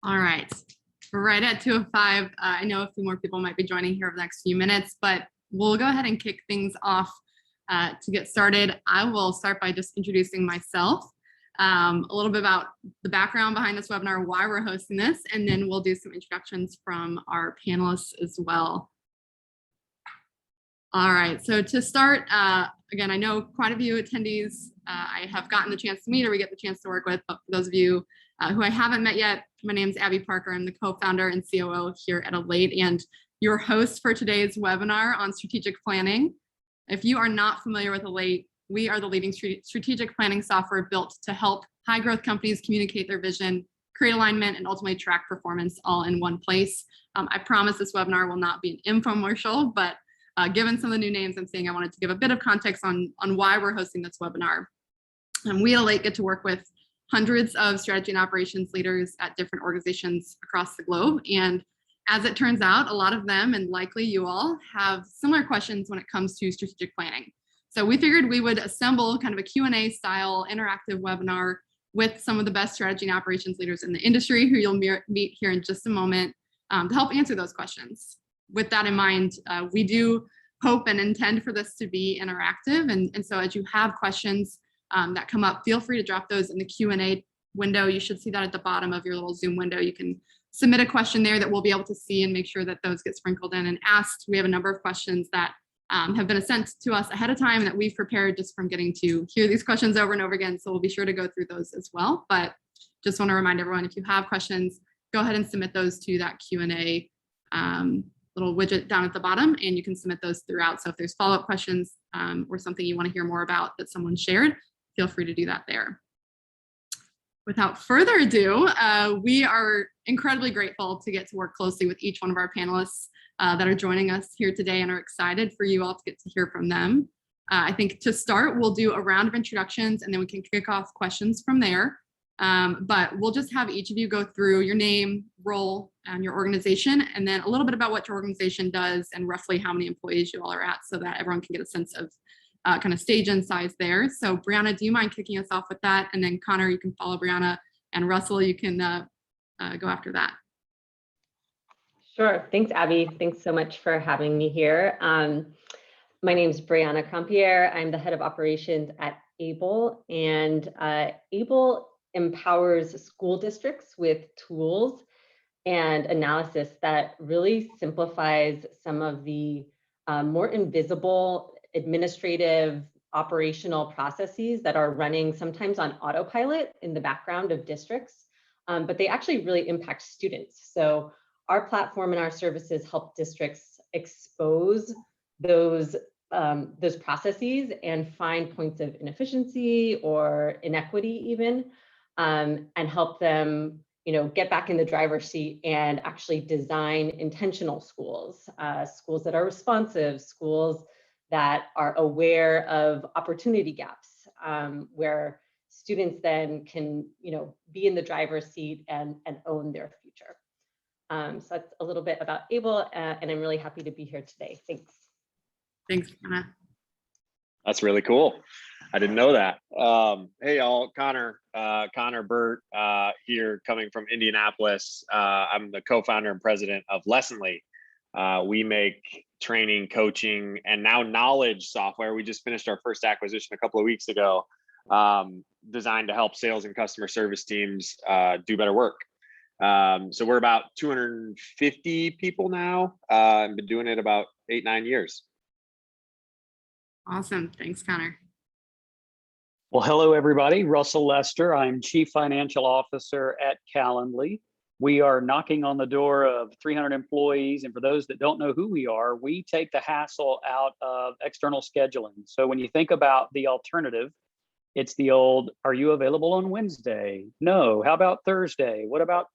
All right, we're right at 2:05. I know a few more people might be joining here over the next few minutes, but we'll go ahead and kick things off. To get started, I will start by just introducing myself, a little bit about the background behind this webinar, why we're hosting this, and then we'll do some introductions from our panelists as well. All right, so to start, again, I know quite a few attendees I have gotten the chance to meet or we get the chance to work with, but for those of you who I haven't met yet, my name is Abby Parker. I'm the co-founder and COO here at Elate and your host for today's webinar on strategic planning. If you are not familiar with Elate, we are the leading strategic planning software built to help high growth companies communicate their vision, create alignment, and ultimately track performance all in one place. I promise this webinar will not be an infomercial, but given some of the new names I'm seeing, I wanted to give a bit of context on why we're hosting this webinar. We at Elate get to work with hundreds of strategy and operations leaders at different organizations across the globe. And as it turns out, a lot of them, and likely you all, have similar questions when it comes to strategic planning. So we figured we would assemble kind of a Q&A style interactive webinar with some of the best strategy and operations leaders in the industry who you'll meet here in just a moment to help answer those questions. With that in mind, we do hope and intend for this to be interactive. And so as you have questions that come up, feel free to drop those in the Q&A window. You should see that at the bottom of your little Zoom window. You can submit a question there that we'll be able to see and make sure that those get sprinkled in and asked. We have a number of questions that have been sent to us ahead of time and that we've prepared just from getting to hear these questions over and over again. So we'll be sure to go through those as well. But just want to remind everyone, if you have questions, go ahead and submit those to that Q&A little widget down at the bottom, and you can submit those throughout. So if there's follow-up questions or something you want to hear more about that someone shared, feel free to do that there. Without further ado, we are incredibly grateful to get to work closely with each one of our panelists that are joining us here today and are excited for you all to get to hear from them. I think to start, we'll do a round of introductions and then we can kick off questions from there. But we'll just have each of you go through your name, role, and your organization, and then a little bit about what your organization does and roughly how many employees you all are at so that everyone can get a sense of kind of stage and size there. So Brianna, do you mind kicking us off with that? And then Connor, you can follow Brianna, and Russell, you can go after that. Sure. Thanks, Abby. Thanks so much for having me here. My name is Brianna Crampier. I'm the head of operations at Able, and Able empowers school districts with tools and analysis that really simplifies some of the more invisible administrative operational processes that are running sometimes on autopilot in the background of districts, but they actually really impact students. So our platform and our services help districts expose those processes and find points of inefficiency or inequity even, and help them get back in the driver's seat and actually design intentional schools, schools that are responsive, schools that are aware of opportunity gaps, where students then can be in the driver's seat and own their future. So that's a little bit about Able, and I'm really happy to be here today. Thanks. Thanks, Brianna. That's really cool. I didn't know that. Hey, y'all, Connor Burt here, coming from Indianapolis. I'm the co-founder and president of Lessonly. We make training, coaching, and now knowledge software. We just finished our first acquisition a couple of weeks ago, designed to help sales and customer service teams do better work. So we're about 250 people now. I've been doing it about 8-9 years. Awesome. Thanks, Connor. Well, hello, everybody. Russell Lester. I'm Chief Financial Officer at Calendly. We are knocking on the door of 300 employees. And for those that don't know who we are, we take the hassle out of external scheduling. So when you think about the alternative, it's the old, are you available on Wednesday? No. How about Thursday? What about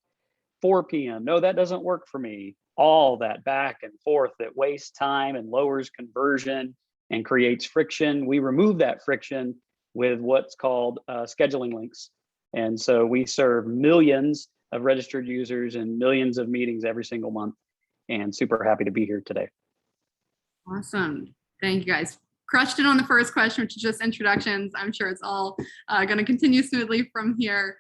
4 p.m.? No, that doesn't work for me. All that back and forth that wastes time and lowers conversion and creates friction. We remove that friction with what's called scheduling links. And so we serve millions of registered users and millions of meetings every single month, and super happy to be here today. Awesome. Thank you, guys. Crushed it on the first question, which is just introductions. I'm sure it's all going to continue smoothly from here.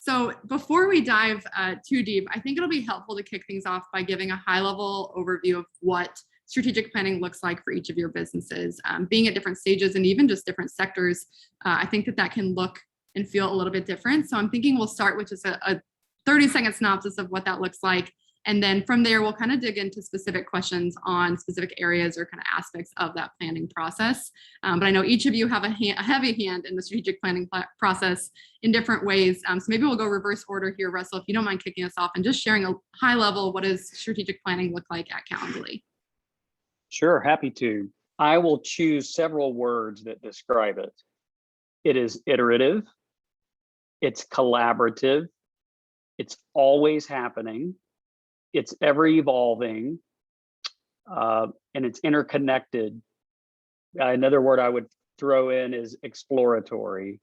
So before we dive too deep, I think it'll be helpful to kick things off by giving a high-level overview of what strategic planning looks like for each of your businesses. Being at different stages and even just different sectors, I think that can look and feel a little bit different. So I'm thinking we'll start with just a 30-second synopsis of what that looks like. And then from there, we'll kind of dig into specific questions on specific areas or kind of aspects of that planning process. But I know each of you have a heavy hand in the strategic planning process in different ways. So maybe we'll go reverse order here, Russell, if you don't mind kicking us off and just sharing a high level, what does strategic planning look like at Calendly? Sure, happy to. I will choose several words that describe it. It is iterative, it's collaborative, it's always happening, it's ever evolving, and it's interconnected. Another word I would throw in is exploratory.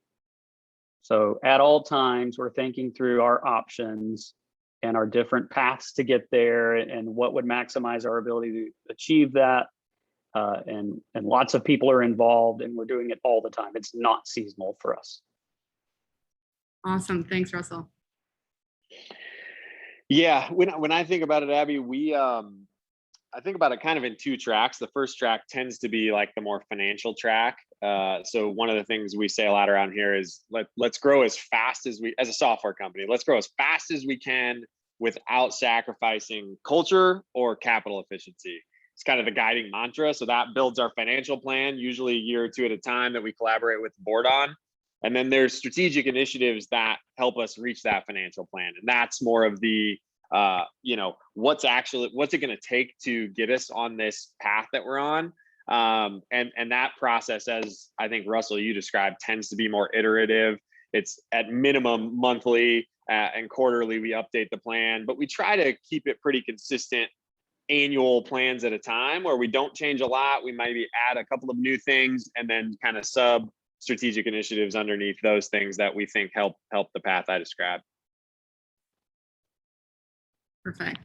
So at all times, we're thinking through our options and our different paths to get there and what would maximize our ability to achieve that. And lots of people are involved and we're doing it all the time. It's not seasonal for us. Awesome. Thanks, Russell. Yeah, when I think about it, Abby, I think about it kind of in two tracks. The first track tends to be like the more financial track. So one of the things we say a lot around here is let's grow as fast as as a software company, let's grow as fast as we can without sacrificing culture or capital efficiency. It's kind of the guiding mantra. So that builds our financial plan, usually a year or two at a time, that we collaborate with the board on. And then there's strategic initiatives that help us reach that financial plan. And that's more of the, what's it going to take to get us on this path that we're on. And that process, as I think Russell, you described, tends to be more iterative. It's at minimum monthly and quarterly, we update the plan, but we try to keep it pretty consistent, annual plans at a time, where we don't change a lot. We maybe add a couple of new things and then kind of sub strategic initiatives underneath those things that we think help the path I described. Perfect.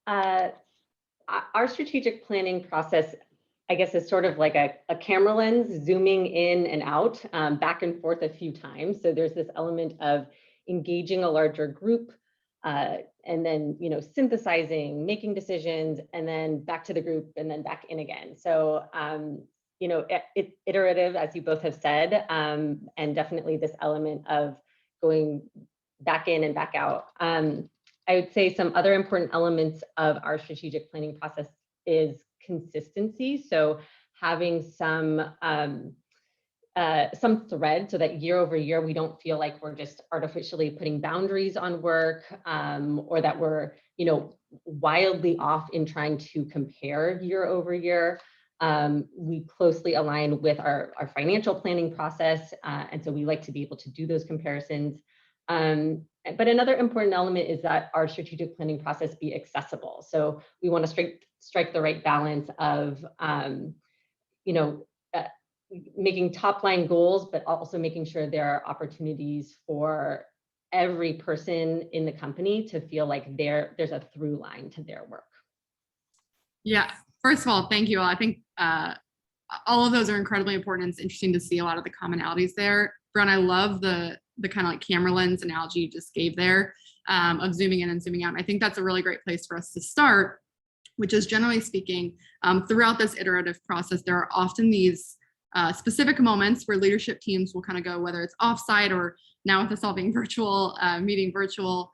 Our strategic planning process, I guess, is sort of like a camera lens, zooming in and out, back and forth a few times. So there's this element of engaging a larger group, and then, synthesizing, making decisions, and then back to the group, and then back in again. So, it's iterative, as you both have said, and definitely this element of going back in and back out. I would say some other important elements of our strategic planning process is consistency. So having some thread, so that year over year, we don't feel like we're just artificially putting boundaries on work, or that we're, wildly off in trying to compare year over year. We closely align with our financial planning process. And so we like to be able to do those comparisons. But another important element is that our strategic planning process be accessible. So we want to strike the right balance of, making top line goals, but also making sure there are opportunities for every person in the company to feel like there's a through line to their work. Yeah, first of all, thank you all. I think all of those are incredibly important. It's interesting to see a lot of the commonalities there. Brian, I love the kind of like camera lens analogy you just gave there, of zooming in and zooming out. And I think that's a really great place for us to start, which is, generally speaking, throughout this iterative process, there are often these specific moments where leadership teams will kind of go, whether it's offsite or now with us all being virtual, meeting virtual,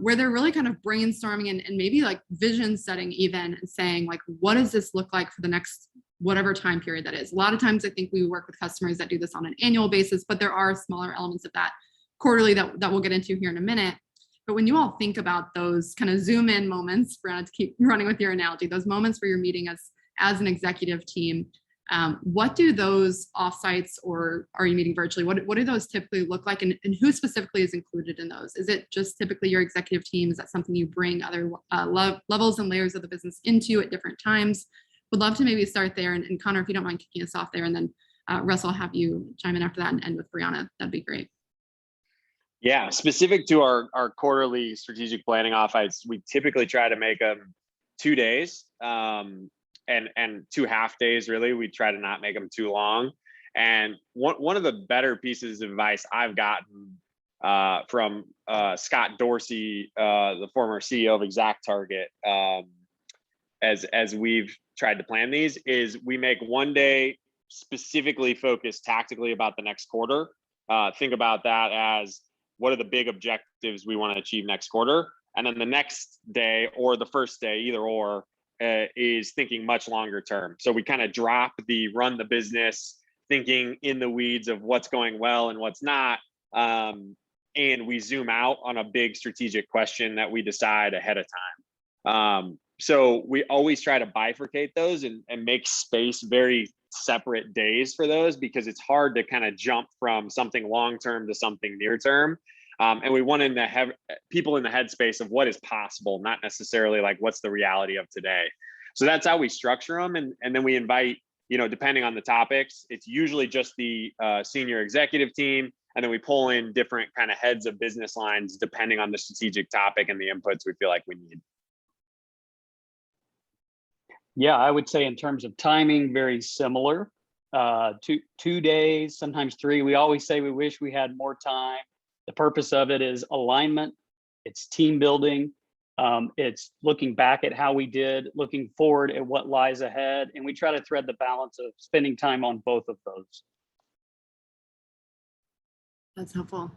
where they're really kind of brainstorming and maybe like vision setting even, and saying like, what does this look like for the next whatever time period that is. A lot of times I think we work with customers that do this on an annual basis, but there are smaller elements of that quarterly that we'll get into here in a minute. But when you all think about those kind of zoom in moments, Brianna, to keep running with your analogy, those moments where you're meeting as an executive team, what do those offsites, or are you meeting virtually? What do those typically look like, and who specifically is included in those? Is it just typically your executive team? Is that something you bring other levels and layers of the business into at different times? Would love to maybe start there. And Connor, if you don't mind kicking us off there, and then Russell, I'll have you chime in after that and end with Brianna. That'd be great. Yeah, specific to our quarterly strategic planning offsites, we typically try to make them 2 days and 2 half days, really. We try to not make them too long. And one of the better pieces of advice I've gotten from Scott Dorsey, the former CEO of ExactTarget, as we've tried to plan these, is we make one day specifically focused tactically about the next quarter. Think about that as, what are the big objectives we want to achieve next quarter? And then the next day or the first day, either or, is thinking much longer term. So we kind of drop the run the business, thinking in the weeds of what's going well and what's not. And we zoom out on a big strategic question that we decide ahead of time. So we always try to bifurcate those and make space, very separate days for those, because it's hard to kind of jump from something long-term to something near-term. And we want to have people in the headspace of what is possible, not necessarily like what's the reality of today. So that's how we structure them. And then we invite, depending on the topics, it's usually just the senior executive team. And then we pull in different kind of heads of business lines, depending on the strategic topic and the inputs we feel like we need. Yeah, I would say in terms of timing, very similar. 2 days, sometimes 3. We always say we wish we had more time. The purpose of it is alignment. It's team building. It's looking back at how we did, looking forward at what lies ahead. And we try to thread the balance of spending time on both of those. That's helpful.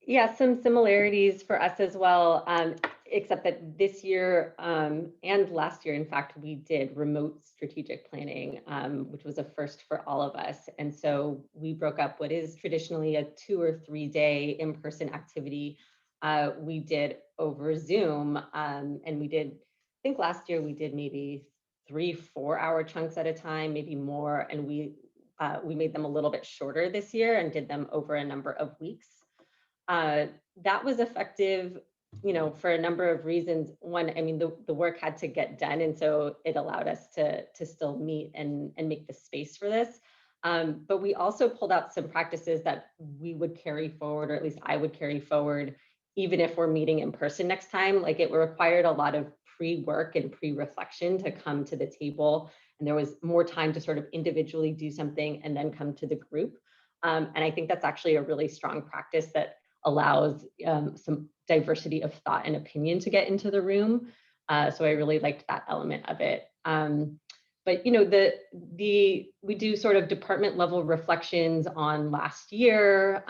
Yeah, some similarities for us as well, except that this year and last year, in fact, we did remote strategic planning, which was a first for all of us. And so we broke up what is traditionally a 2 or 3 day in-person activity. We did over Zoom, and we did, I think last year we did maybe 3-4 hour chunks at a time, maybe more. And we made them a little bit shorter this year and did them over a number of weeks. That was effective, for a number of reasons. One, I mean, the work had to get done. And so it allowed us to still meet and make the space for this. But we also pulled out some practices that we would carry forward, or at least I would carry forward, even if we're meeting in person next time. Like, it required a lot of pre-work and pre-reflection to come to the table. And there was more time to sort of individually do something and then come to the group. And I think that's actually a really strong practice that allows some diversity of thought and opinion to get into the room. So I really liked that element of it. But we do sort of department level reflections on last year,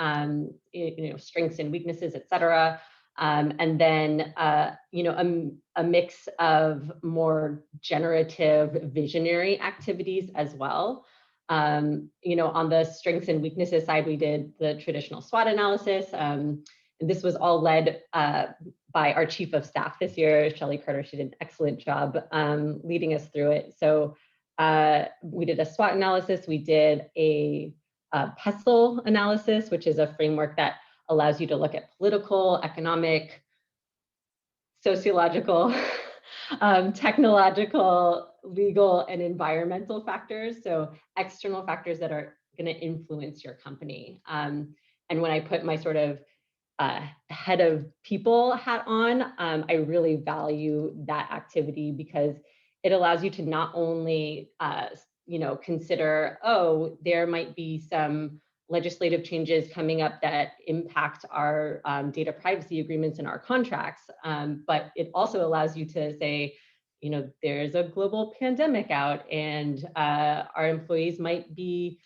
strengths and weaknesses, et cetera. And then a mix of more generative visionary activities as well. On the strengths and weaknesses side, we did the traditional SWOT analysis. And this was all led by our chief of staff this year, Shelley Carter. She did an excellent job leading us through it. So we did a SWOT analysis. We did a PESTLE analysis, which is a framework that allows you to look at political, economic, sociological, technological, legal, and environmental factors. So external factors that are going to influence your company. And when I put my sort of head of people hat on, I really value that activity, because it allows you to not only consider, oh, there might be some legislative changes coming up that impact our data privacy agreements and our contracts, but it also allows you to say, there's a global pandemic out, and our employees might be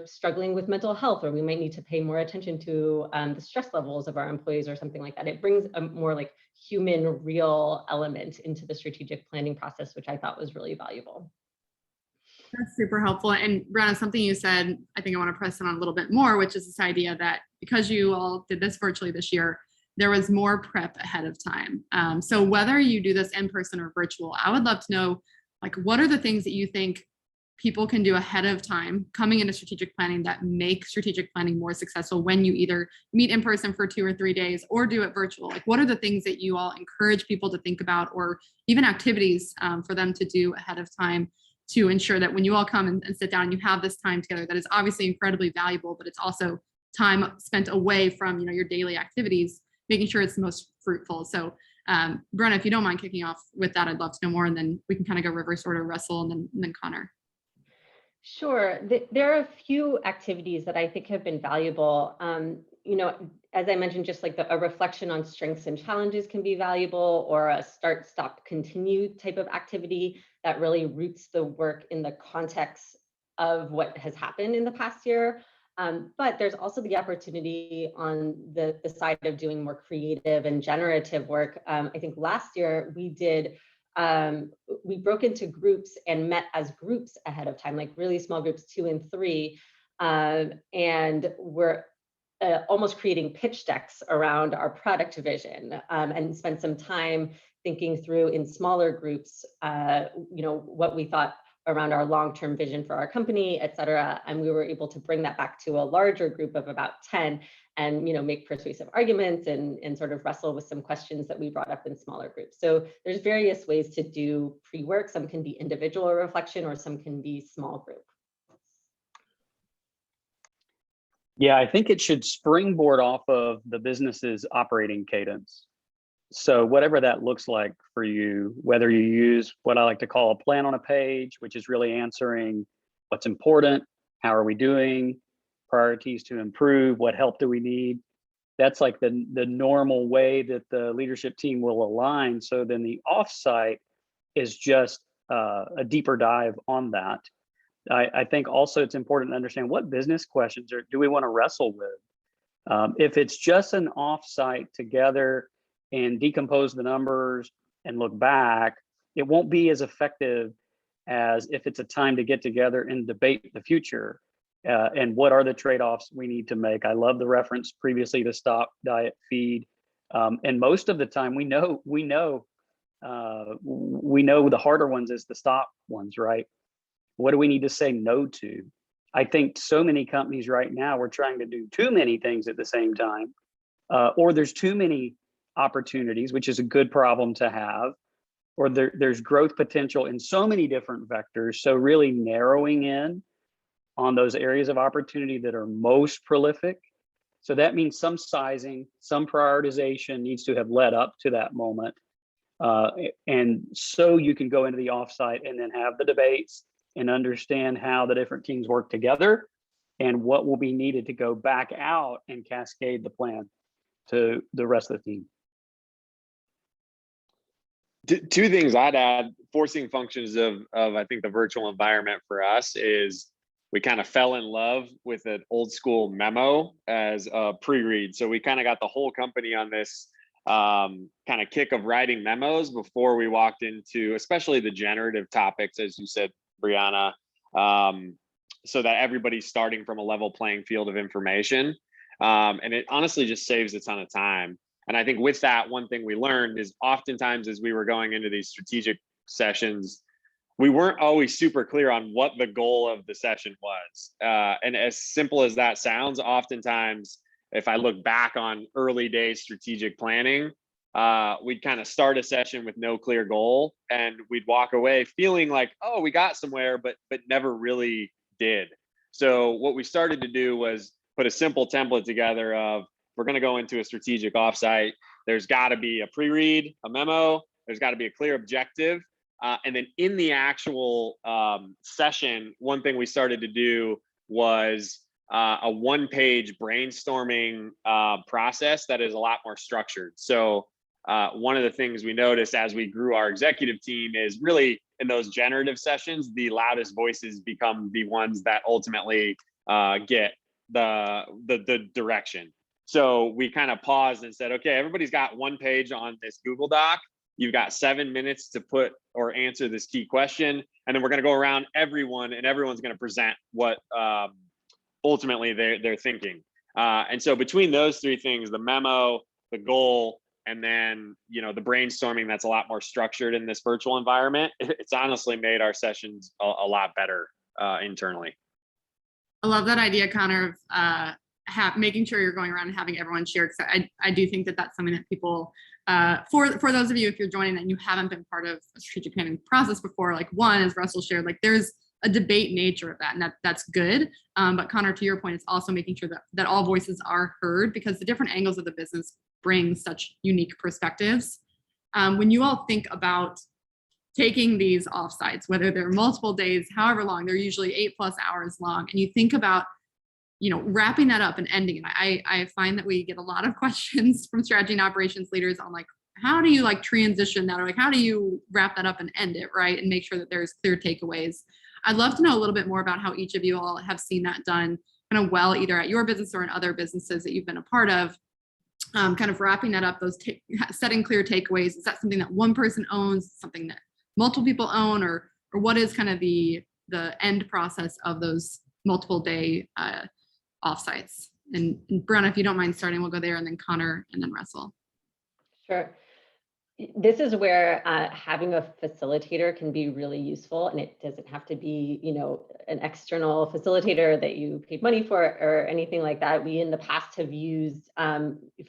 struggling with mental health, or we might need to pay more attention to the stress levels of our employees or something like that. It brings a more like human, real element into the strategic planning process, which I thought was really valuable. That's super helpful. And Brianna, something you said, I think I want to press on a little bit more, which is this idea that because you all did this virtually this year, there was more prep ahead of time. So whether you do this in person or virtual, I would love to know, like, what are the things that you think people can do ahead of time coming into strategic planning that make strategic planning more successful when you either meet in person for 2 or 3 days or do it virtual? Like, what are the things that you all encourage people to think about, or even activities for them to do ahead of time to ensure that when you all come and sit down and you have this time together, that is obviously incredibly valuable, but it's also time spent away from your daily activities, making sure it's the most fruitful. So Brenna, if you don't mind kicking off with that, I'd love to know more, and then we can kind of go reverse order, Russell and then Connor. Sure. There are a few activities that I think have been valuable. As I mentioned, just like a reflection on strengths and challenges can be valuable, or a start, stop, continue type of activity that really roots the work in the context of what has happened in the past year. But there's also the opportunity on the side of doing more creative and generative work. I think last year we broke into groups and met as groups ahead of time, like really small groups, 2 and 3, and we're almost creating pitch decks around our product vision, and spent some time thinking through in smaller groups, what we thought around our long-term vision for our company, et cetera. And we were able to bring that back to a larger group of about 10 and make persuasive arguments and sort of wrestle with some questions that we brought up in smaller groups. So there's various ways to do pre-work. Some can be individual reflection, or some can be small group. Yeah, I think it should springboard off of the business's operating cadence. So whatever that looks like for you, whether you use what I like to call a plan on a page, which is really answering what's important, how are we doing, priorities to improve, what help do we need? That's like the normal way that the leadership team will align. So then the offsite is just a deeper dive on that. I think also it's important to understand what business questions do we want to wrestle with. If it's just an offsite together and decompose the numbers and look back, it won't be as effective as if it's a time to get together and debate the future and what are the trade-offs we need to make. I love the reference previously to stop, diet, feed, and most of the time we know the harder ones is the stop ones, right? What do we need to say no to? I think so many companies right now, we're trying to do too many things at the same time, or there's too many opportunities, which is a good problem to have, or there's growth potential in so many different vectors. So really narrowing in on those areas of opportunity that are most prolific. So that means some sizing, some prioritization needs to have led up to that moment. And so you can go into the offsite and then have the debates and understand how the different teams work together and what will be needed to go back out and cascade the plan to the rest of the team. Two things I'd add. Forcing functions of I think the virtual environment for us is we kind of fell in love with an old school memo as a pre-read. So we kind of got the whole company on this kind of kick of writing memos before we walked into, especially the generative topics, as you said, Brianna, so that everybody's starting from a level playing field of information. And it honestly just saves a ton of time. And I think with that, one thing we learned is oftentimes as we were going into these strategic sessions, we weren't always super clear on what the goal of the session was. And as simple as that sounds, oftentimes, if I look back on early days strategic planning, we'd kind of start a session with no clear goal, and we'd walk away feeling like, oh, we got somewhere, but never really did. So what we started to do was put a simple template together of, we're going to go into a strategic offsite. There's got to be a pre-read, a memo. There's got to be a clear objective. And then in the actual session, one thing we started to do was a one-page brainstorming process that is a lot more structured. So one of the things we noticed as we grew our executive team is really in those generative sessions, the loudest voices become the ones that ultimately get the direction. So we kind of paused and said, okay, everybody's got one page on this Google Doc. You've got 7 minutes to put or answer this key question. And then we're going to go around everyone, and everyone's going to present what ultimately they're thinking. And so between those three things, the memo, the goal, and then the brainstorming that's a lot more structured in this virtual environment, it's honestly made our sessions a lot better internally. I love that idea, Connor, of making sure you're going around and having everyone share, because I do think that that's something that people, for those of you, if you're joining and you haven't been part of a strategic planning process before, like one, as Russell shared, like there's a debate nature of that, and that's good. But Connor, to your point, it's also making sure that all voices are heard, because the different angles of the business bring such unique perspectives. When you all think about taking these offsites, whether they're multiple days, however long, they're usually 8+ hours long. And you think about, wrapping that up and ending it. I find that we get a lot of questions from strategy and operations leaders on like, how do you like transition that, or like, how do you wrap that up and end it, right? And make sure that there's clear takeaways. I'd love to know a little bit more about how each of you all have seen that done kind of well, either at your business or in other businesses that you've been a part of. Kind of wrapping that up, setting clear takeaways. Is that something that one person owns, something that multiple people own, or what is kind of the end process of those multiple day offsites? And Brianna, if you don't mind starting, we'll go there, and then Connor, and then Russell. Sure. This is where having a facilitator can be really useful, and it doesn't have to be, an external facilitator that you paid money for or anything like that. We in the past have used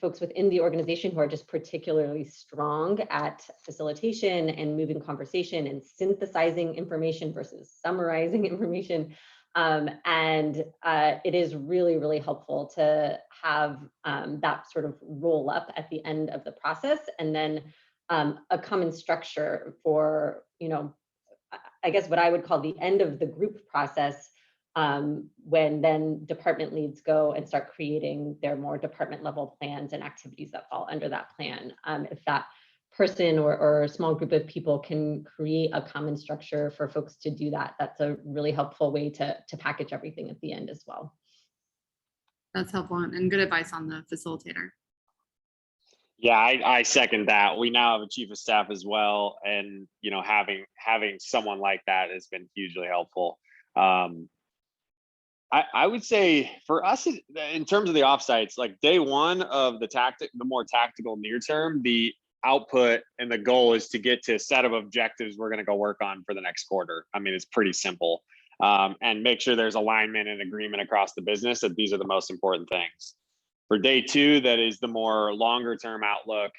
folks within the organization who are just particularly strong at facilitation and moving conversation and synthesizing information versus summarizing information. And it is really, really helpful to have that sort of roll up at the end of the process, and then a common structure for, I guess what I would call the end of the group process, when then department leads go and start creating their more department level plans and activities that fall under that plan. If that person or a small group of people can create a common structure for folks to do that, that's a really helpful way to package everything at the end as well. That's helpful, and good advice on the facilitator. Yeah, I second that. We now have a chief of staff as well, and having someone like that has been hugely helpful. I would say for us, in terms of the offsites, like day one of the more tactical near term, the output and the goal is to get to a set of objectives we're going to go work on for the next quarter. I mean, it's pretty simple, and make sure there's alignment and agreement across the business that these are the most important things. For day two, that is the more longer term outlook.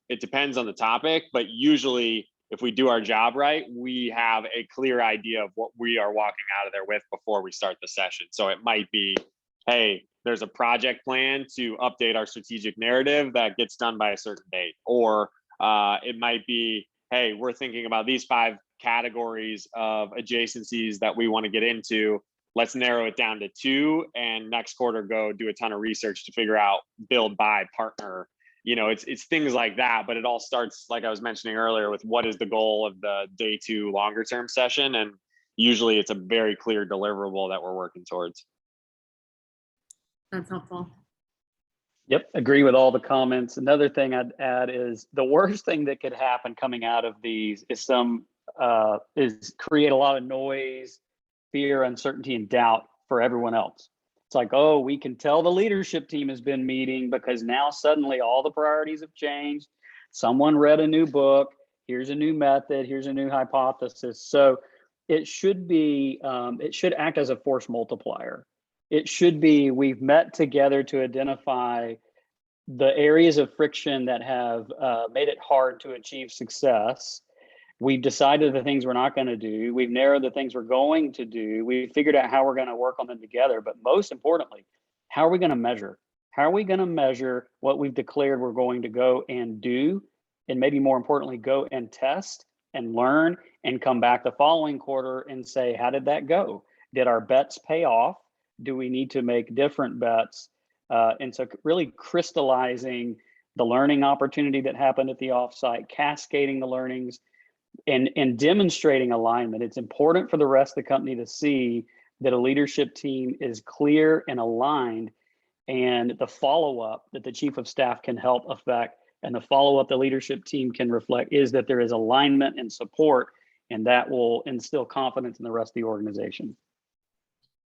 It depends on the topic, but usually if we do our job right, we have a clear idea of what we are walking out of there with before we start the session. So it might be, hey, there's a project plan to update our strategic narrative that gets done by a certain date. Or it might be, hey, we're thinking about these 5 categories of adjacencies that we want to get into. Let's narrow it down to 2, and next quarter go do a ton of research to figure out build, buy, partner. It's things like that, but it all starts, like I was mentioning earlier, with what is the goal of the day 2 longer term session, and usually it's a very clear deliverable that we're working towards. That's helpful. Yep, agree with all the comments. Another thing I'd add is the worst thing that could happen coming out of these is create a lot of noise, fear, uncertainty, and doubt for everyone else. It's like, oh, we can tell the leadership team has been meeting because now suddenly all the priorities have changed. Someone read a new book. Here's a new method. Here's a new hypothesis. So it should be, it should act as a force multiplier. It should be, we've met together to identify the areas of friction that have made it hard to achieve success. We've decided the things we're not going to do. We've narrowed the things we're going to do. We've figured out how we're going to work on them together. But most importantly, how are we going to measure? How are we going to measure what we've declared we're going to go and do? And maybe more importantly, go and test and learn and come back the following quarter and say, how did that go? Did our bets pay off? Do we need to make different bets? And so really crystallizing the learning opportunity that happened at the offsite, cascading the learnings, and demonstrating alignment. It's important for the rest of the company to see that a leadership team is clear and aligned, and the follow-up that the chief of staff can help affect, and the follow-up the leadership team can reflect is that there is alignment and support, and that will instill confidence in the rest of the organization.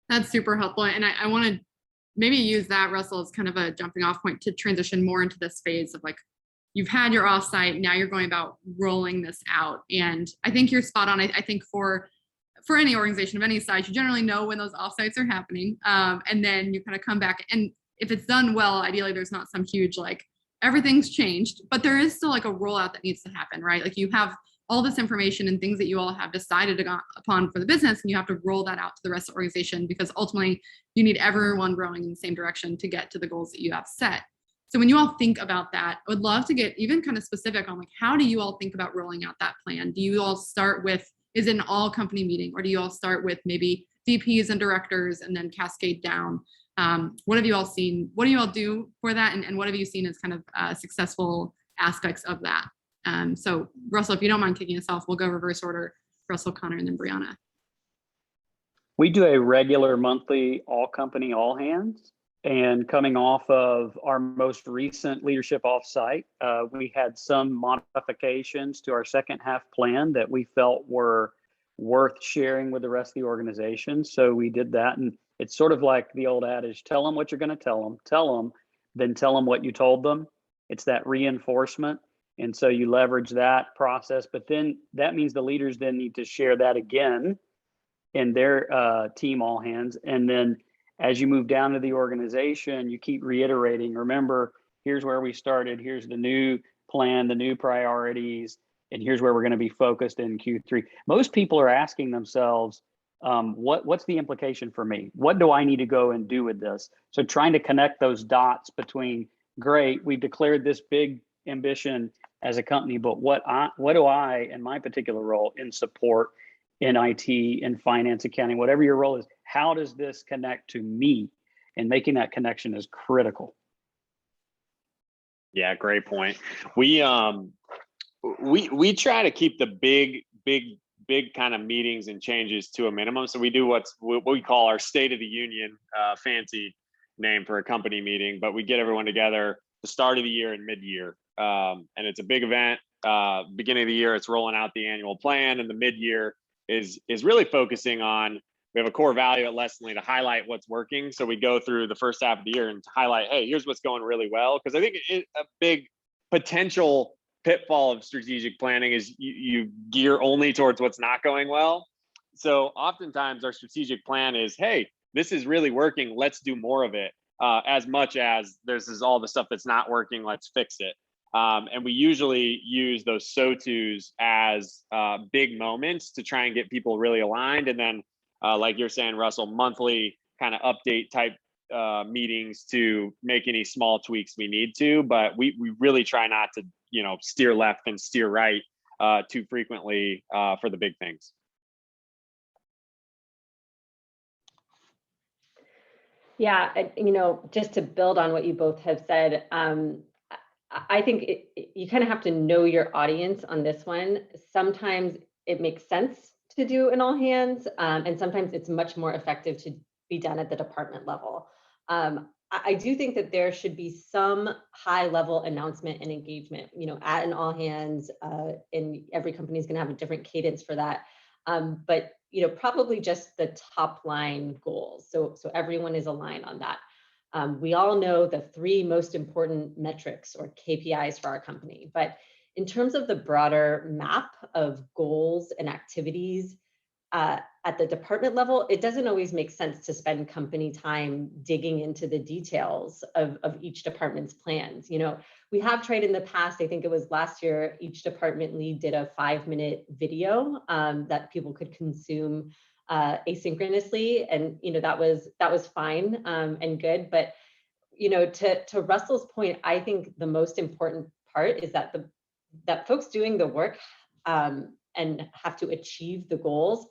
That's super helpful. And I want to maybe use that, Russell, as kind of a jumping off point to transition more into this phase of like, you've had your offsite, now you're going about rolling this out. And I think you're spot on. I think for any organization of any size, you generally know when those offsites are happening. And then you kind of come back, and if it's done well, ideally there's not some huge, like everything's changed, but there is still like a rollout that needs to happen, right? Like you have all this information and things that you all have decided upon for the business, and you have to roll that out to the rest of the organization, because ultimately you need everyone rowing in the same direction to get to the goals that you have set. So when you all think about that, I would love to get even kind of specific on like, how do you all think about rolling out that plan? Do you all start with, is it an all company meeting, or do you all start with maybe VPs and directors and then cascade down? What have you all seen? What do you all do for that? And what have you seen as kind of successful aspects of that? So Russell, if you don't mind kicking us off, we'll go reverse order, Russell, Connor, and then Brianna. We do a regular monthly all company, all hands. And coming off of our most recent leadership offsite, we had some modifications to our second half plan that we felt were worth sharing with the rest of the organization. So we did that. And it's sort of like the old adage, tell them what you're going to tell them, then tell them what you told them. It's that reinforcement. And so you leverage that process, but then that means the leaders then need to share that again in their team all hands. And then as you move down to the organization, you keep reiterating, remember, here's where we started, here's the new plan, the new priorities, and here's where we're going to be focused in Q3. Most people are asking themselves, what's the implication for me? What do I need to go and do with this? So trying to connect those dots between, great, we've declared this big ambition as a company, but what do I, in my particular role in support, in IT, in finance, accounting, whatever your role is, how does this connect to me? And making that connection is critical. Yeah, great point. We try to keep the big kind of meetings and changes to a minimum. So we do what we call our State of the Union, fancy name for a company meeting, but we get everyone together the start of the year and mid-year. And it's a big event. Beginning of the year, it's rolling out the annual plan, and the mid-year is really focusing on, we have a core value at Lessonly to highlight what's working. So we go through the first half of the year and highlight, hey, here's what's going really well. Because I think a big potential pitfall of strategic planning is you gear only towards what's not going well. So oftentimes our strategic plan is, hey, this is really working, let's do more of it, as much as this is all the stuff that's not working, let's fix it. And we usually use those so-tos as big moments to try and get people really aligned. And then, like you're saying, Russell, monthly kind of update type meetings to make any small tweaks we need to. But we really try not to, steer left and steer right too frequently for the big things. Yeah, just to build on what you both have said, I think you kind of have to know your audience on this one. Sometimes it makes sense to do an all hands, and sometimes it's much more effective to be done at the department level. I do think that there should be some high level announcement and engagement, at an all hands, and every company is going to have a different cadence for that. But probably just the top line goals. So everyone is aligned on that. We all know the 3 most important metrics or KPIs for our company, but in terms of the broader map of goals and activities at the department level, it doesn't always make sense to spend company time digging into the details of each department's plans. We have tried in the past, I think it was last year, each department lead did a 5-minute video that people could consume asynchronously, and that was fine and good. But to Russell's point, I think the most important part is that that folks doing the work and have to achieve the goals,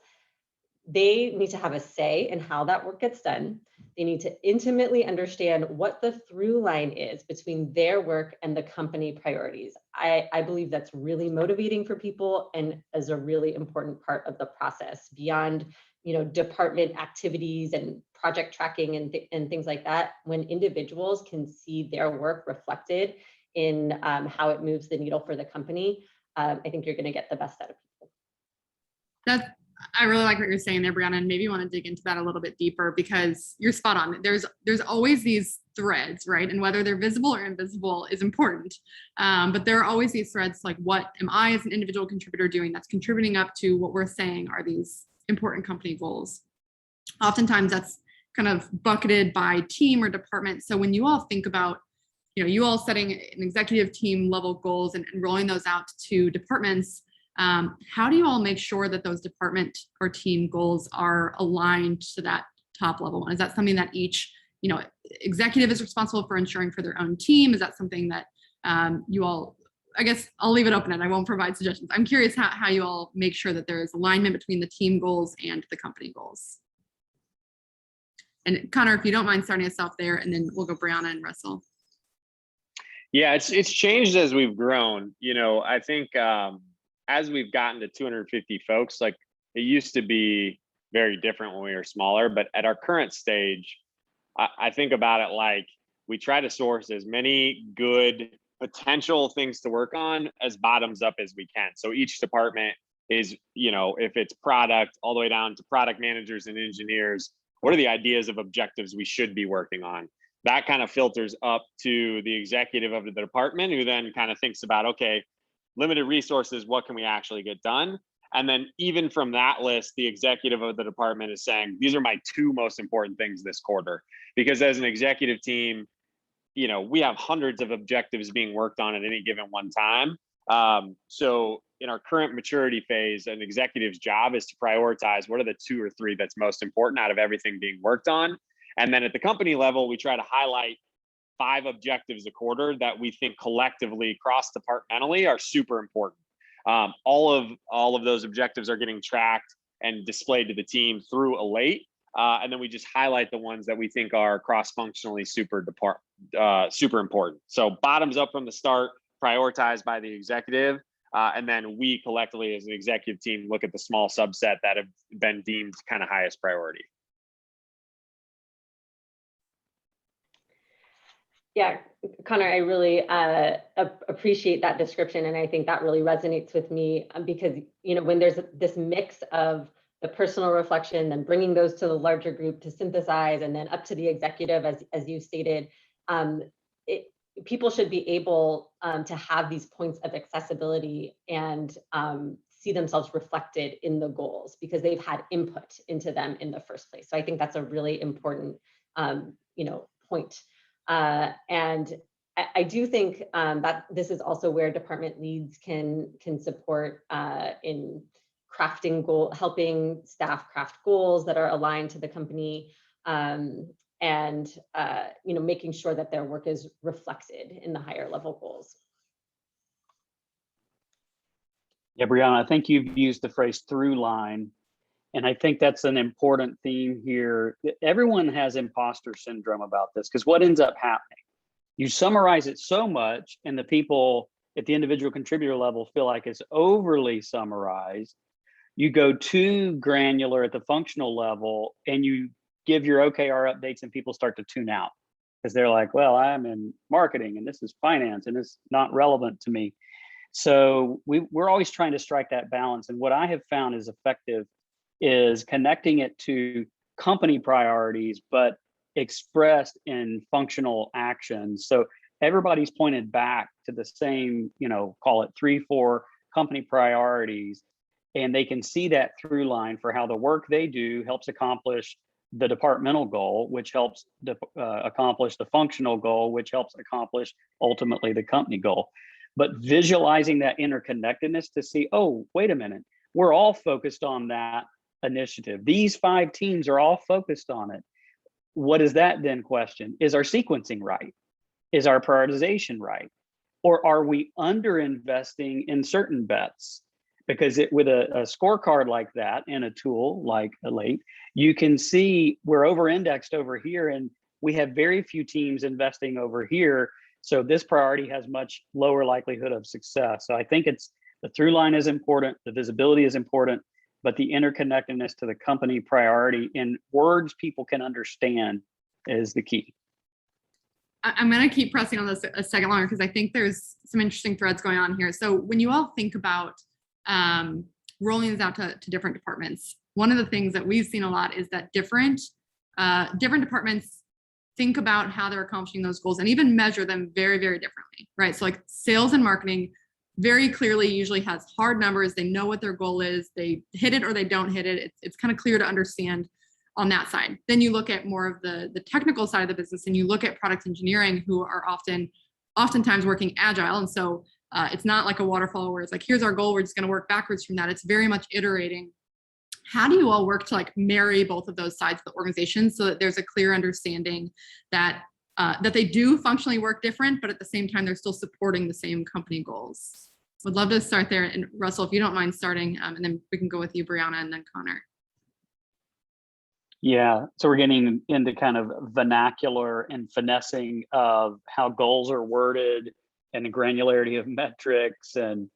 they need to have a say in how that work gets done. They need to intimately understand what the through line is between their work and the company priorities. I believe that's really motivating for people and is a really important part of the process beyond department activities and project tracking and things like that. When individuals can see their work reflected in how it moves the needle for the company, I think you're going to get the best out of people. I really like what you're saying there, Brianna, and maybe you want to dig into that a little bit deeper, because you're spot on. There's always these threads, right? And whether they're visible or invisible is important. But there are always these threads, like, what am I as an individual contributor doing that's contributing up to what we're saying are these important company goals? Oftentimes that's kind of bucketed by team or department. So when you all think about, you all setting an executive team level goals and rolling those out to departments, how do you all make sure that those department or team goals are aligned to that top level one? Is that something that each executive is responsible for ensuring for their own team? Is that something that you all, I guess I'll leave it open and I won't provide suggestions. I'm curious how you all make sure that there is alignment between the team goals and the company goals. And Connor, if you don't mind starting us off there, and then we'll go Brianna and Russell. Yeah, it's changed as we've grown. I think as we've gotten to 250 folks, like it used to be very different when we were smaller, but at our current stage, I think about it like we try to source as many good potential things to work on as bottoms up as we can. So each department is, if it's product, all the way down to product managers and engineers, what are the ideas of objectives we should be working on? That kind of filters up to the executive of the department, who then kind of thinks about, okay, limited resources, what can we actually get done? And then even from that list, the executive of the department is saying, these are my 2 most important things this quarter. Because as an executive team, we have hundreds of objectives being worked on at any given one time. So in our current maturity phase, an executive's job is to prioritize what are the 2 or 3 that's most important out of everything being worked on. And then at the company level, we try to highlight 5 objectives a quarter that we think collectively cross-departmentally are super important. All of those objectives are getting tracked and displayed to the team through Elate. And then we just highlight the ones that we think are cross-functionally super important. So bottoms up from the start, prioritized by the executive. And then we collectively as an executive team look at the small subset that have been deemed kind of highest priority. Yeah, Connor, I really appreciate that description. And I think that really resonates with me because, when there's this mix of the personal reflection and bringing those to the larger group to synthesize and then up to the executive, as you stated, people should be able to have these points of accessibility and see themselves reflected in the goals because they've had input into them in the first place. So I think that's a really important, point. And I do think that this is also where department leads can support in crafting helping staff craft goals that are aligned to the company, and making sure that their work is reflected in the higher level goals. Yeah, Brianna, I think you've used the phrase through line. And I think that's an important theme here. Everyone has imposter syndrome about this because what ends up happening? You summarize it so much and the people at the individual contributor level feel like it's overly summarized. You go too granular at the functional level and you give your OKR updates and people start to tune out because they're like, well, I'm in marketing and this is finance and it's not relevant to me. So we're always trying to strike that balance. And what I have found is effective is connecting it to company priorities, but expressed in functional actions. So everybody's pointed back to the same, call it 3-4 company priorities, and they can see that through line for how the work they do helps accomplish the departmental goal, which helps accomplish the functional goal, which helps accomplish ultimately the company goal. But visualizing that interconnectedness to see, oh, wait a minute, we're all focused on that initiative. These 5 teams are all focused on it. What is that then question? Is our sequencing right? Is our prioritization right? Or are we under investing in certain bets? Because with a scorecard like that and a tool like Elate, you can see we're over indexed over here and we have very few teams investing over here. So this priority has much lower likelihood of success. So I think the through line is important, the visibility is important, but the interconnectedness to the company priority in words people can understand is the key. I'm going to keep pressing on this a second longer because I think there's some interesting threads going on here. So when you all think about rolling this out to different departments, one of the things that we've seen a lot is that different departments think about how they're accomplishing those goals and even measure them very, very differently, right? So like sales and marketing very clearly usually has hard numbers. They know what their goal is. They hit it or they don't hit it. It's kind of clear to understand on that side. Then you look at more of the technical side of the business and you look at product engineering who are oftentimes working agile. And so it's not like a waterfall where it's like, here's our goal. We're just going to work backwards from that. It's very much iterating how do you all work to like marry both of those sides of the organization so that there's a clear understanding that that they do functionally work different, but at the same time, they're still supporting the same company goals? Would love to start there. And Russell, if you don't mind starting, and then we can go with you, Brianna, and then Connor. Yeah, so we're getting into kind of vernacular and finessing of how goals are worded and the granularity of metrics, and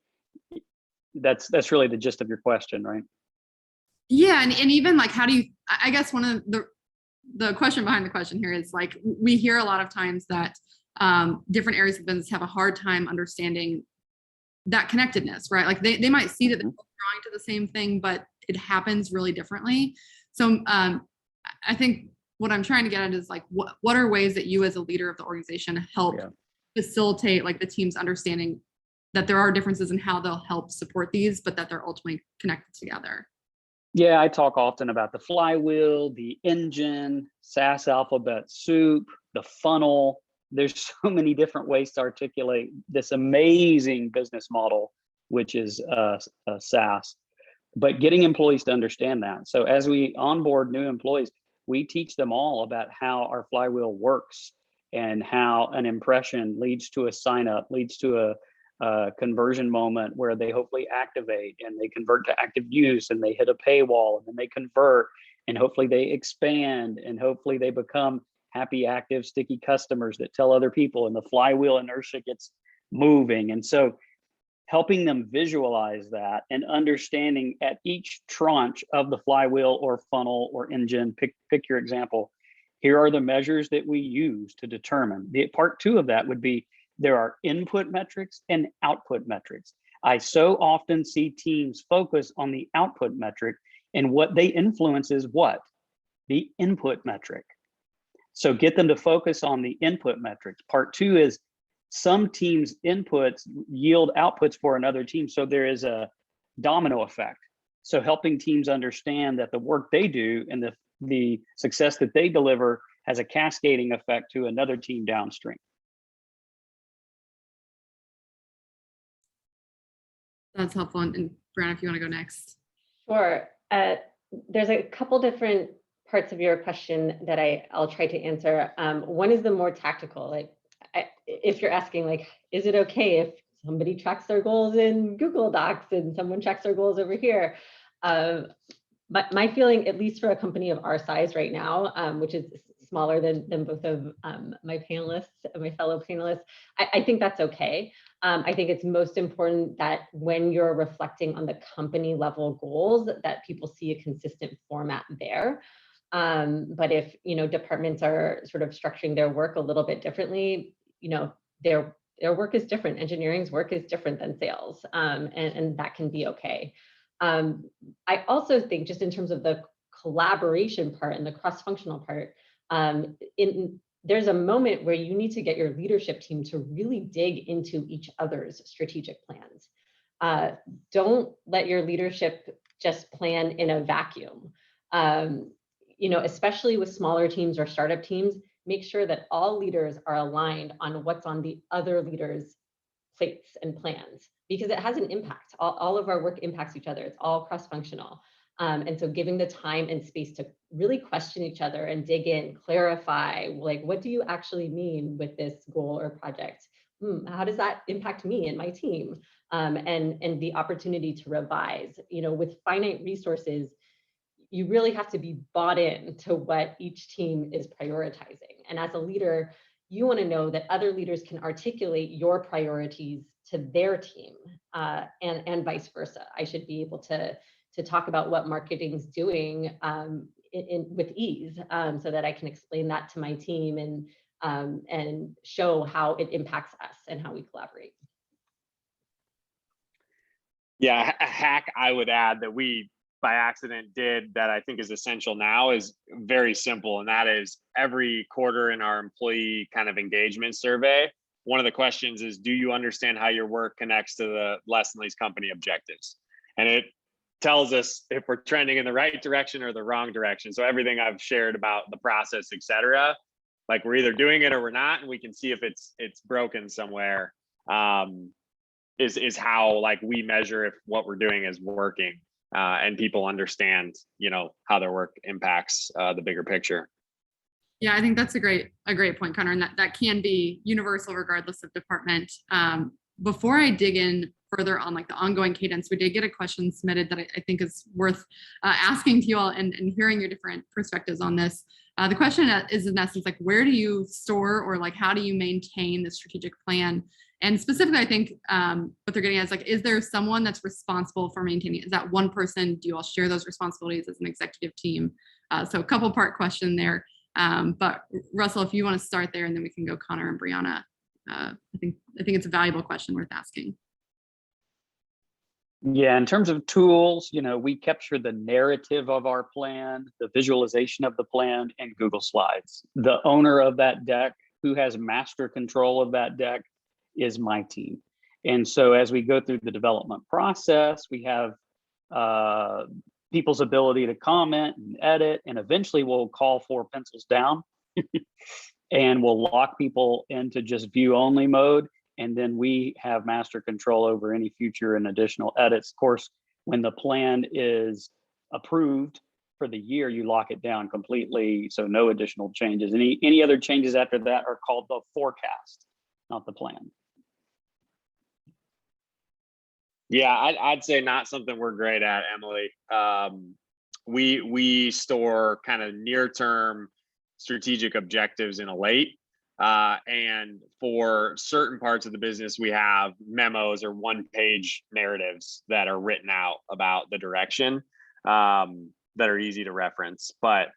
that's really the gist of your question, right? Yeah, and even like, how do you, I guess one of the question behind the question here is like, we hear a lot of times that different areas of business have a hard time understanding that connectedness, right? Like they might see that they're drawing to the same thing, but it happens really differently. So I think what I'm trying to get at is like, what are ways that you as a leader of the organization help facilitate like the team's understanding that there are differences in how they'll help support these, but that they're ultimately connected together? Yeah, I talk often about the flywheel, the engine, SaaS alphabet soup, the funnel. There's so many different ways to articulate this amazing business model, which is SaaS. But getting employees to understand that. So as we onboard new employees, we teach them all about how our flywheel works and how an impression leads to a sign up, leads to a conversion moment where they hopefully activate and they convert to active use and they hit a paywall and then they convert and hopefully they expand and hopefully they become happy, active, sticky customers that tell other people, and the flywheel inertia gets moving. And so helping them visualize that and understanding at each tranche of the flywheel or funnel or engine, pick your example, here are the measures that we use to determine. The part two of that would be there are input metrics and output metrics. I so often see teams focus on the output metric, and what they influence is what? The input metric. So get them to focus on the input metrics. Part two is some teams' inputs yield outputs for another team. So there is a domino effect. So helping teams understand that the work they do and the success that they deliver has a cascading effect to another team downstream. That's helpful. And Brianna, if you want to go next. Sure. There's a couple different parts of your question that I'll try to answer. One is the more tactical, like if you're asking like, is it okay if somebody tracks their goals in Google Docs and someone tracks their goals over here? But my feeling, at least for a company of our size right now, which is smaller than both of my panelists, my fellow panelists, I think that's okay. I think it's most important that when you're reflecting on the company level goals, that people see a consistent format there. But if departments are sort of structuring their work a little bit differently, their work is different. Engineering's work is different than sales, and that can be okay. I also think just in terms of the collaboration part and the cross-functional part, there's a moment where you need to get your leadership team to really dig into each other's strategic plans. Don't let your leadership just plan in a vacuum. Especially with smaller teams or startup teams, make sure that all leaders are aligned on what's on the other leaders' plates and plans, because it has an impact. All of our work impacts each other. It's all cross-functional. And so giving the time and space to really question each other and dig in, clarify, like, what do you actually mean with this goal or project? How does that impact me and my team? And the opportunity to revise. With finite resources, you really have to be bought in to what each team is prioritizing. And as a leader, you want to know that other leaders can articulate your priorities to their team, and vice versa. I should be able to talk about what marketing's doing with ease, so that I can explain that to my team and show how it impacts us and how we collaborate. Yeah, a hack I would add that we by accident did that I think is essential now is very simple. And that is every quarter in our employee kind of engagement survey, one of the questions is, do you understand how your work connects to the Lessonly's company objectives? And it tells us if we're trending in the right direction or the wrong direction. So everything I've shared about the process, et cetera, like we're either doing it or we're not, and we can see if it's broken somewhere, is how like we measure if what we're doing is working. and people understand, how their work impacts the bigger picture. Yeah, I think that's a great point, Connor, and that can be universal regardless of department. Before I dig in further on like the ongoing cadence, we did get a question submitted that I think is worth asking to you all and hearing your different perspectives on this. The question is in essence, like, where do you store or like, how do you maintain the strategic plan? And specifically, I think what they're getting at is like, is there someone that's responsible for maintaining? Is that one person? Do you all share those responsibilities as an executive team? So a couple part question there. But Russell, if you want to start there, and then we can go Connor and Brianna. I think it's a valuable question worth asking. Yeah, in terms of tools, we capture the narrative of our plan, the visualization of the plan in Google Slides. The owner of that deck, who has master control of that deck, is my team. And so as we go through the development process, we have people's ability to comment and edit, and eventually we'll call for pencils down and we'll lock people into just view only mode. And then we have master control over any future and additional edits. Of course, when the plan is approved for the year, you lock it down completely. So no additional changes. Any other changes after that are called the forecast, not the plan. Yeah, I'd say not something we're great at, Emily. We store kind of near-term strategic objectives in a late. And for certain parts of the business, we have memos or one-page narratives that are written out about the direction that are easy to reference. But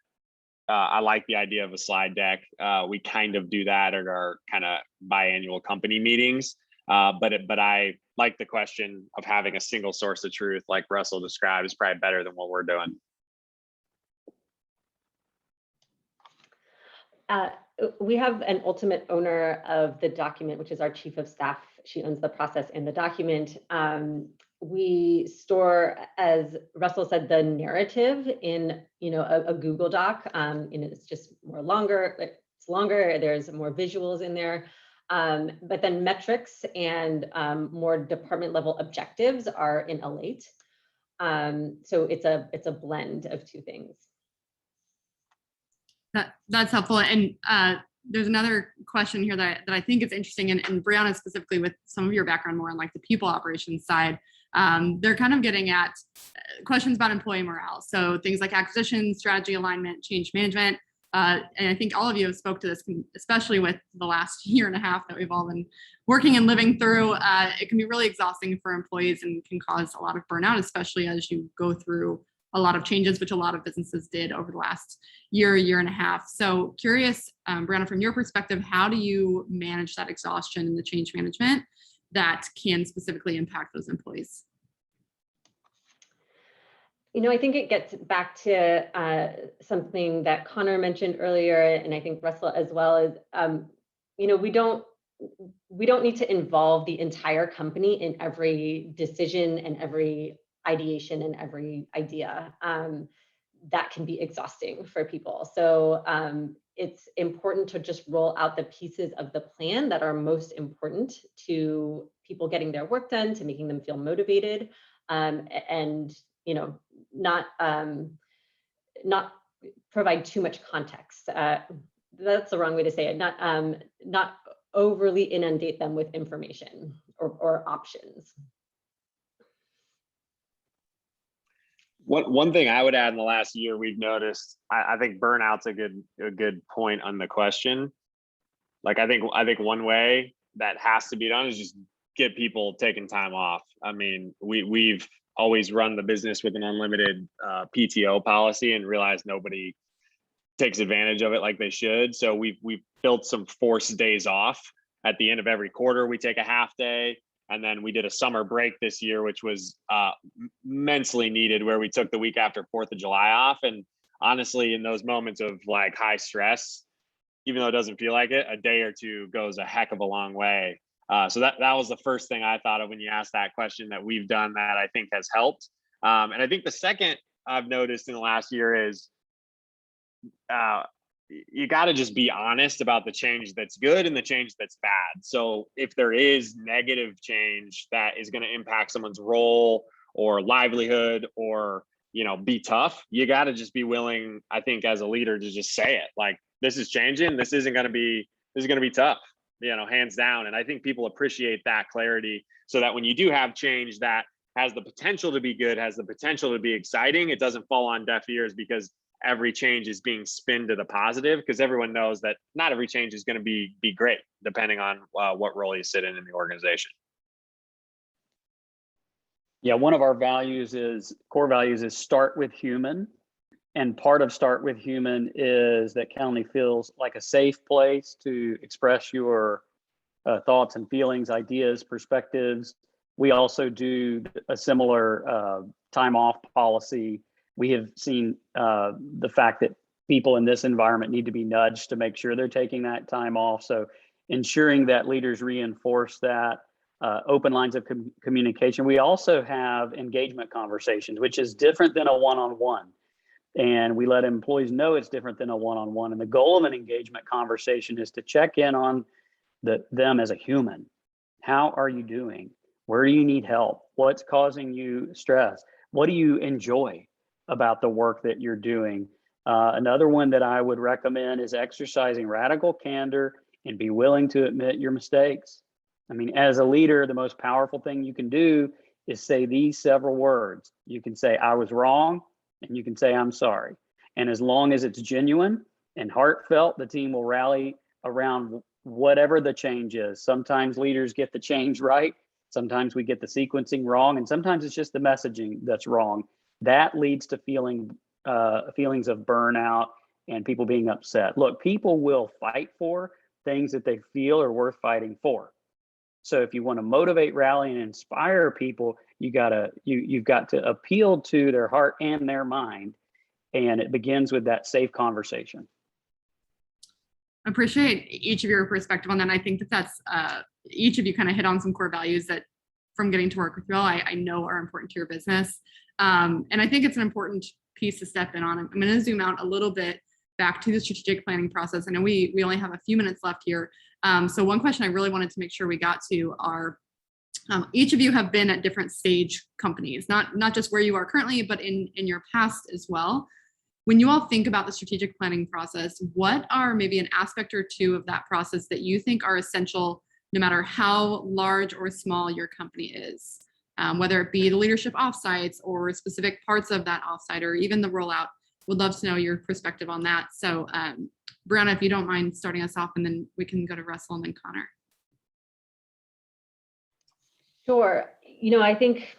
I like the idea of a slide deck. We kind of do that at our kind of biannual company meetings. But I like the question of having a single source of truth, like Russell described, is probably better than what we're doing. We have an ultimate owner of the document, which is our chief of staff. She owns the process and the document. We store, as Russell said, the narrative in a Google Doc. It's just longer. It's longer. There's more visuals in there. But then metrics and more department level objectives are in Elate. So it's a blend of two things. That's helpful. And there's another question here that I think is interesting, and Brianna specifically, with some of your background more on like the people operations side, they're kind of getting at questions about employee morale. So things like acquisition, strategy alignment, change management. And I think all of you have spoke to this, especially with the last year and a half that we've all been working and living through. It can be really exhausting for employees and can cause a lot of burnout, especially as you go through a lot of changes, which a lot of businesses did over the last year and a half. So curious, Brianna, from your perspective, how do you manage that exhaustion and the change management that can specifically impact those employees? I think it gets back to something that Connor mentioned earlier, and I think Russell as well, is we don't need to involve the entire company in every decision and every ideation and every idea. That can be exhausting for people. So it's important to just roll out the pieces of the plan that are most important to people getting their work done, to making them feel motivated, and not provide too much context. That's the wrong way to say it. Not overly inundate them with information or options. One thing I would add in the last year we've noticed, I think burnout's a good point on the question. Like I think one way that has to be done is just get people taking time off. I mean, we've always run the business with an unlimited PTO policy and realized nobody takes advantage of it like they should. So we've built some forced days off. At the end of every quarter, we take a half day. And then we did a summer break this year, which was immensely needed, where we took the week after 4th of July off. And honestly, in those moments of like high stress, even though it doesn't feel like it, a day or two goes a heck of a long way. So that was the first thing I thought of when you asked that question that we've done that I think has helped. And I think the second I've noticed in the last year is you got to just be honest about the change that's good and the change that's bad. So if there is negative change that is going to impact someone's role or livelihood or, be tough. You got to just be willing, I think, as a leader to just say it. Like, this is changing. This is going to be tough, hands down. And I think people appreciate that clarity, so that when you do have change that has the potential to be good, has the potential to be exciting, it doesn't fall on deaf ears because every change is being spun to the positive, because everyone knows that not every change is going to be great, depending on what role you sit in the organization. Yeah, one of our core values is start with human. And part of start with human is that Calendly feels like a safe place to express your thoughts and feelings, ideas, perspectives. We also do a similar time off policy. We have seen the fact that people in this environment need to be nudged to make sure they're taking that time off. So ensuring that leaders reinforce that, open lines of communication. We also have engagement conversations, which is different than a one-on-one. And we let employees know it's different than a one-on-one. And the goal of an engagement conversation is to check in on them as a human. How are you doing? Where do you need help? What's causing you stress? What do you enjoy about the work that you're doing? Another one that I would recommend is exercising radical candor and be willing to admit your mistakes. I mean, as a leader, the most powerful thing you can do is say these several words. You can say, I was wrong, and you can say, I'm sorry. And as long as it's genuine and heartfelt, the team will rally around whatever the change is. Sometimes leaders get the change right. Sometimes we get the sequencing wrong, and sometimes it's just the messaging that's wrong. That leads to feelings of burnout and people being upset. Look, people will fight for things that they feel are worth fighting for. So if you want to motivate, rally, and inspire people, you've got to appeal to their heart and their mind, and it begins with that safe conversation. I appreciate each of your perspective on that. And I think that's each of you kind of hit on some core values that, from getting to work with you all, I know are important to your business. And I think it's an important piece to step in on. I'm going to zoom out a little bit back to the strategic planning process. I know we only have a few minutes left here. So one question I really wanted to make sure we got to are, each of you have been at different stage companies, not just where you are currently, but in your past as well. When you all think about the strategic planning process, what are maybe an aspect or two of that process that you think are essential, no matter how large or small your company is, whether it be the leadership offsites or specific parts of that offsite or even the rollout? Would love to know your perspective on that. So Brianna, if you don't mind starting us off, and then we can go to Russell and then Connor. Sure. I think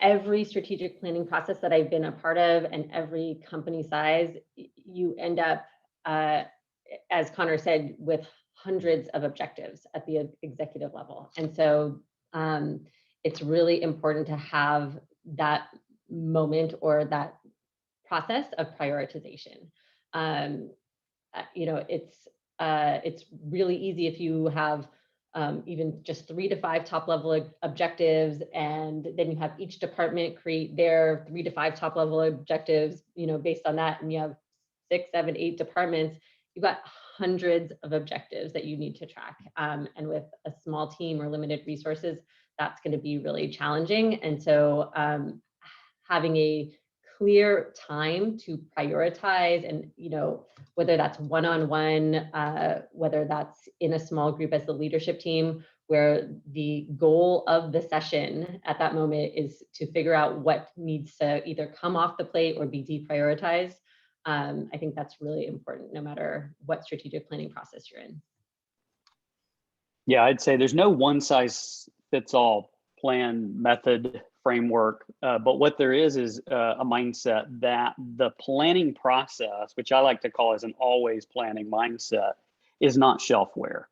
every strategic planning process that I've been a part of, and every company size, you end up, as Connor said, with hundreds of objectives at the executive level. And so it's really important to have that moment or that process of prioritization. It's really easy if you have even just 3 to 5 top level objectives, and then you have each department create their 3 to 5 top level objectives, based on that, and you have 6, 7, 8 departments. You've got hundreds of objectives that you need to track, and with a small team or limited resources, that's going to be really challenging. And so having a clear time to prioritize, and whether that's one-on-one, whether that's in a small group as the leadership team, where the goal of the session at that moment is to figure out what needs to either come off the plate or be deprioritized. I think that's really important, no matter what strategic planning process you're in. Yeah, I'd say there's no one size fits all plan, method, framework, but what there is a mindset that the planning process, which I like to call as an always planning mindset, is not shelfware.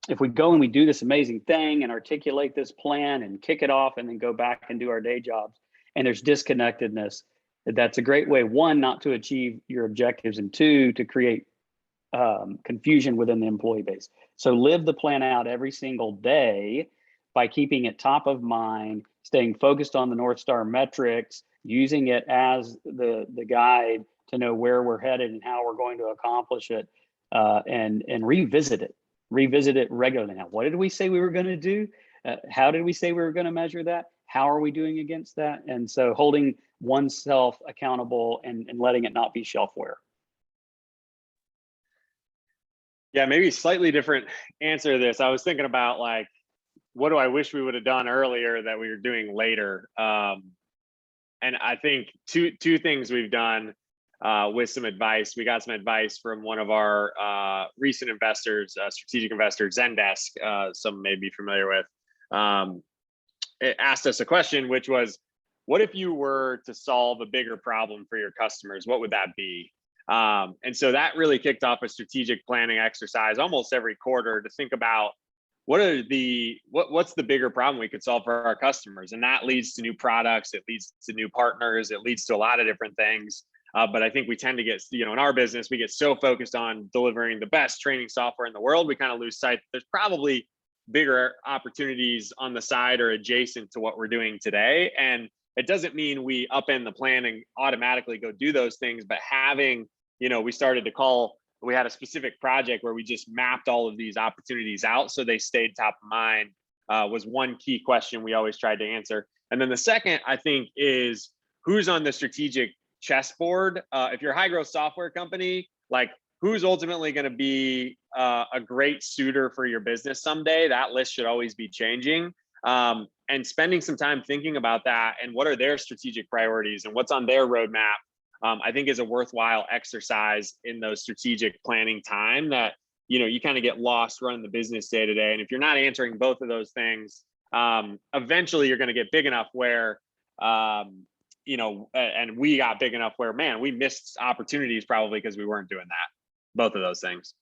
If we go and we do this amazing thing and articulate this plan and kick it off and then go back and do our day jobs, and there's disconnectedness, that's a great way, one, not to achieve your objectives, and two, to create confusion within the employee base. So live the plan out every single day by keeping it top of mind, staying focused on the North Star metrics, using it as the guide to know where we're headed and how we're going to accomplish it, and revisit it regularly. Now, what did we say we were going to do? How did we say we were going to measure that? how are we doing against that? And so holding oneself accountable and letting it not be shelfware. Yeah, maybe slightly different answer to this. I was thinking about like, what do I wish we would have done earlier that we were doing later? And I think two things we've done with some advice. We got some advice from one of our recent investors, strategic investor, Zendesk, some may be familiar with. It asked us a question, which was, what if you were to solve a bigger problem for your customers? What would that be? And so that really kicked off a strategic planning exercise almost every quarter to think about what's the bigger problem we could solve for our customers. And that leads to new products, it leads to new partners, it leads to a lot of different things. But I think we tend to get, in our business, we get so focused on delivering the best training software in the world, we kind of lose sight that there's probably bigger opportunities on the side or adjacent to what we're doing today. And it doesn't mean we upend the plan and automatically go do those things, but having, we had a specific project where we just mapped all of these opportunities out so they stayed top of mind, was one key question we always tried to answer. And then the second, I think, is who's on the strategic chessboard. If you're a high growth software company, like who's ultimately going to be a great suitor for your business someday, that list should always be changing. And spending some time thinking about that and what are their strategic priorities and what's on their roadmap, I think is a worthwhile exercise in those strategic planning time that, you kind of get lost running the business day to day. And if you're not answering both of those things, eventually you're going to get big enough where, and we got big enough where, man, we missed opportunities probably because we weren't doing that. Both of those things.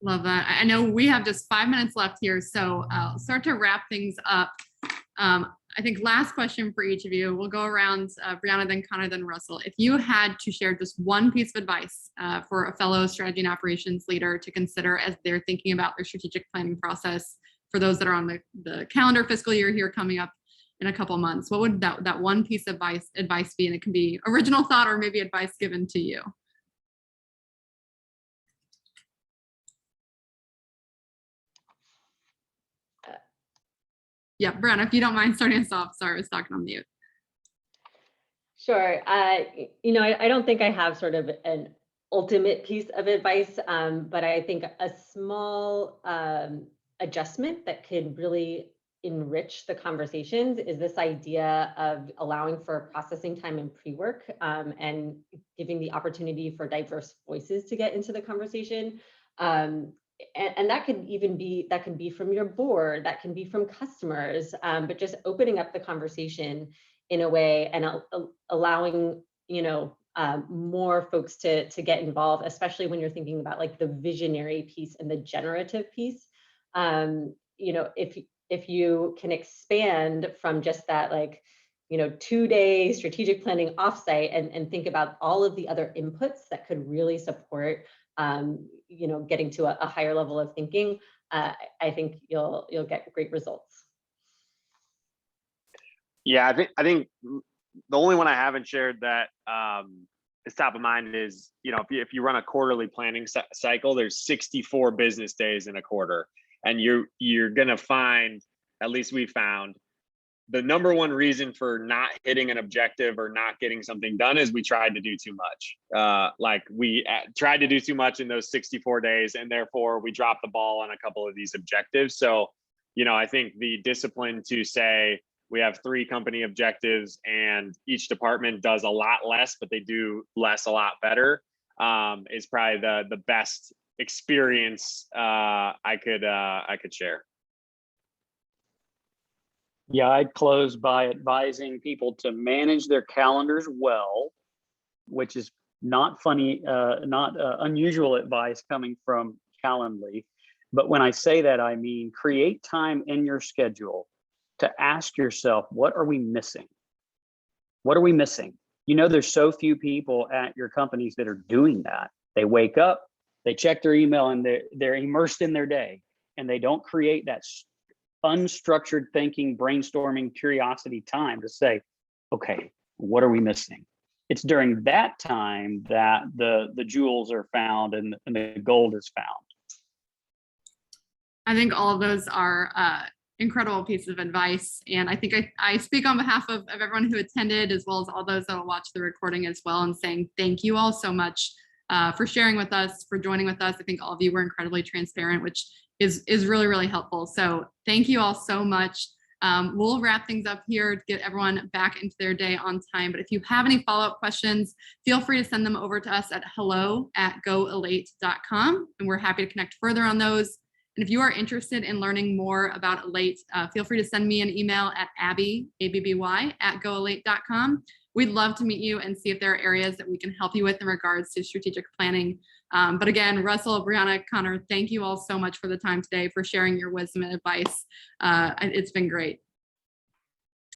Love that. I know we have just 5 minutes left here, so I'll start to wrap things up. I think last question for each of you. We'll go around Brianna, then Connor, then Russell. If you had to share just one piece of advice for a fellow strategy and operations leader to consider as they're thinking about their strategic planning process for those that are on the calendar fiscal year here coming up in a couple of months, what would that one piece of advice be? And it can be original thought or maybe advice given to you. Yeah, Brianna, if you don't mind starting us off. Sorry, I was talking on mute. Sure. I don't think I have sort of an ultimate piece of advice, but I think a small adjustment that could really enrich the conversations is this idea of allowing for processing time and pre-work and giving the opportunity for diverse voices to get into the conversation. And that could be from your board, that can be from customers, but just opening up the conversation in a way and allowing, more folks to get involved, especially when you're thinking about like the visionary piece and the generative piece. If you can expand from just that, 2-day strategic planning offsite and think about all of the other inputs that could really support getting to a higher level of thinking, I think you'll get great results. Yeah, I think the only one I haven't shared that is top of mind is, if you run a quarterly planning cycle, there's 64 business days in a quarter, and you're gonna find, at least we found, the number one reason for not hitting an objective or not getting something done is we tried to do too much. We tried to do too much in those 64 days, and therefore we dropped the ball on a couple of these objectives. So, I think the discipline to say we have 3 company objectives and each department does a lot less, but they do less a lot better, is probably the best experience I could share. Yeah, I'd close by advising people to manage their calendars well, which is not unusual advice coming from Calendly. But when I say that, I mean create time in your schedule to ask yourself, what are we missing? What are we missing? There's so few people at your companies that are doing that. They wake up, they check their email, and they're immersed in their day, and they don't create that unstructured thinking, brainstorming, curiosity time to say, okay, what are we missing? It's during that time that the jewels are found and the gold is found. I think all of those are incredible piece of advice. And I think I speak on behalf of everyone who attended, as well as all those that will watch the recording as well, and saying thank you all so much for sharing with us, for joining with us. I think all of you were incredibly transparent, which is really, really helpful. So thank you all so much. We'll wrap things up here to get everyone back into their day on time. But if you have any follow-up questions, feel free to send them over to us at hello@goelate.com, and we're happy to connect further on those. And if you are interested in learning more about Elate, feel free to send me an email at abby, ABBY, @goelate.com. We'd love to meet you and see if there are areas that we can help you with in regards to strategic planning. But again, Russell, Brianna, Connor, thank you all so much for the time today, for sharing your wisdom and advice. It's been great.